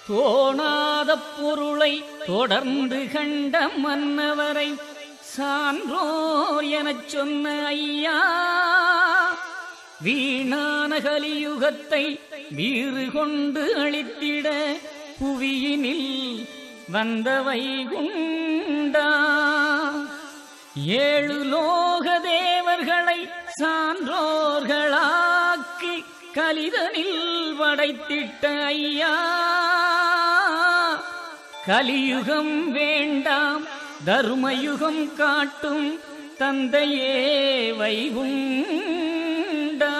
தோணாத பொருளை தொடர்ந்து கண்ட மன்னவரை சான்றோர் எனச் சொன்ன ஐயா, வீணான கலியுகத்தை வீறு கொண்டு அழித்திட புவியினில் வந்த வைகுண்டா. 7 லோக தேவர்களை சான்றோர்களாக்கி கலிதனில் படைத்திட்ட ஐயா, கலியுகம் வேண்டாம் தர்மயுகம் காட்டும் தந்தையே வைகுண்டா.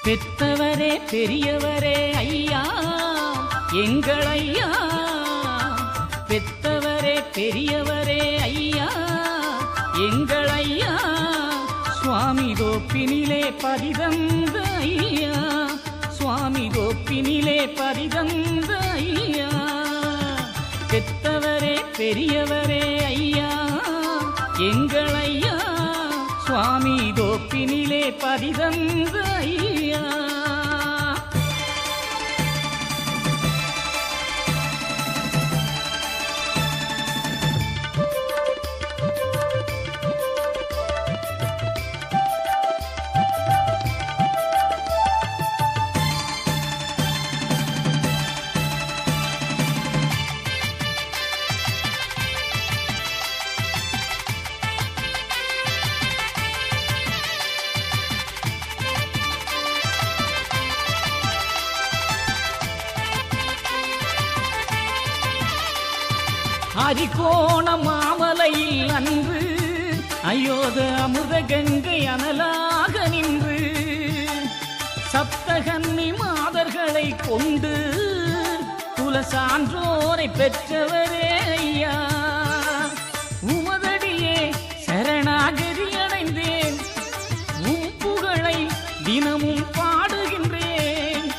பெத்தவரே பெரியவரே ஐயா, எங்கள் ஐயா. பெத்தவரே பெரியவரே ஐயா, எங்கள் ஐயா. சுவாமி கோப்பினிலே பதிதந்த ஐயா, சுவாமி கோப்பினிலே பதிதந்த ஐயா. பெத்தவரே பெரியவரே ஐயா, எங்கள் ஐயா. சுவாமி கோப்பினிலே பதிதந்த ஐயா. அரிகோண மாமலையில் அன்று அயோத அமுத கங்கை அனலாக நின்று சப்தகன்னி மாதர்களை கொண்டு குல சான்றோரை பெற்றவரே ஐயா. உமதடியே சரணாகதி அடைந்தேன், உம் புகழை தினமும் பாடுகின்றேன்.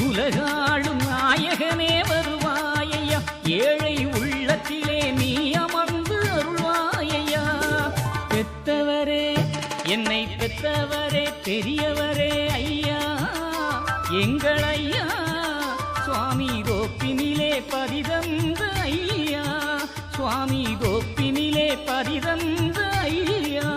உலகாளும் நாயகனே வருவாயையா, ஏழை உள்ளத்திலே நீ அமர்ந்து அருள்வாயையா. பெத்தவரே என்னை பெத்தவரே பெரியவரே ஐயா, எங்கள் ஐயா. சுவாமி கோப்பினிலே பதிதந்த ஐயா, சுவாமி கோப்பினிலே பதிதந்த ஐயா.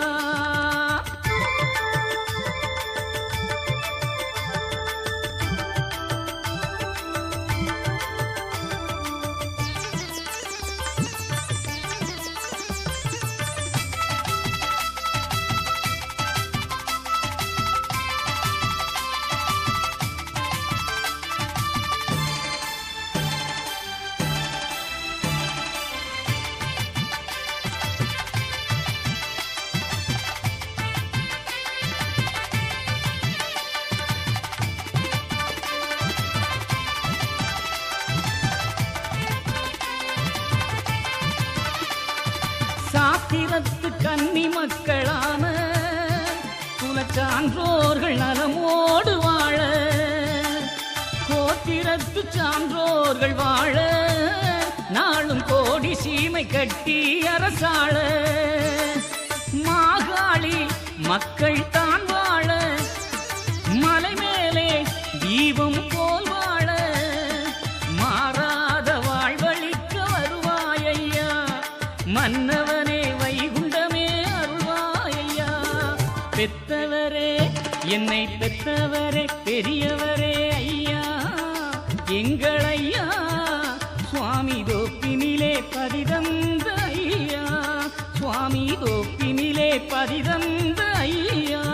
சாத்திரத்து கன்னி மக்களான குலச்சான்றோர்கள் நலமோடு வாழ, கோத்திரத்து சான்றோர்கள் வாழ, நாளும் கோடி சீமை கட்டி அரசாள, மாகாளி மக்கள் தான் வாழ, மலை மேலே தீபம் போல் வாழ, மாறாத வாழ்வழிக்க வருவாயையா. மன்னவனே வைகுண்டமே அருள்வாயையா. பெத்தவரே என்னை பெத்தவரே பெரியவரே ஐயா, எங்கள் ஐயா. சுவாமி கோப்பினிலே பதிதந்த ஐயா, சுவாமி கோப்பினிலே பதிதந்த ஐயா.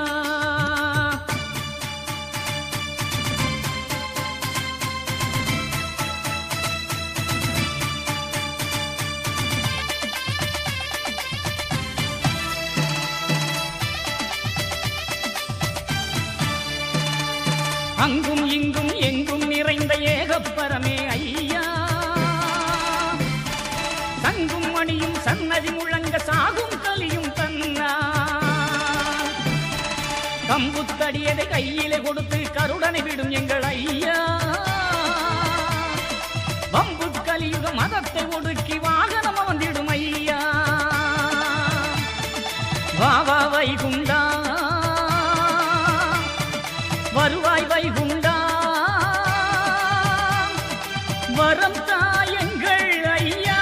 அங்கும் இங்கும் எங்கும் நிறைந்த ஏகப்பரமே ஐயா, தங்கும் மணியும் சன்னதி முழங்க சாகும் கலியும் தன்னா, கம்புத்தடியதை கையிலே கொடுத்து கருடனை விடும் எங்கள் ஐயா, வம்பு கலியுக மதத்தை ஒடுக்கி வாகனம் வந்திடும் ஐயா, வாவா வைகுண்டா வருவாய் வைகுண்டா வரம் தாயங்கள் ஐயா.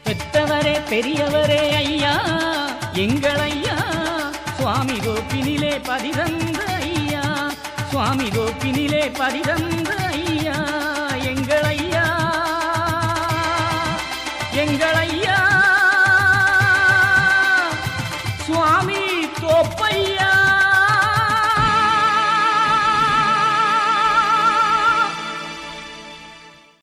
பெத்தவரே பெரியவரே ஐயா எங்கள் ஐயா, சுவாமி கோப்பினிலே பதிதந்த ஐயா, சுவாமி கோப்பினிலே பதிதந்த ஐயா எங்கள்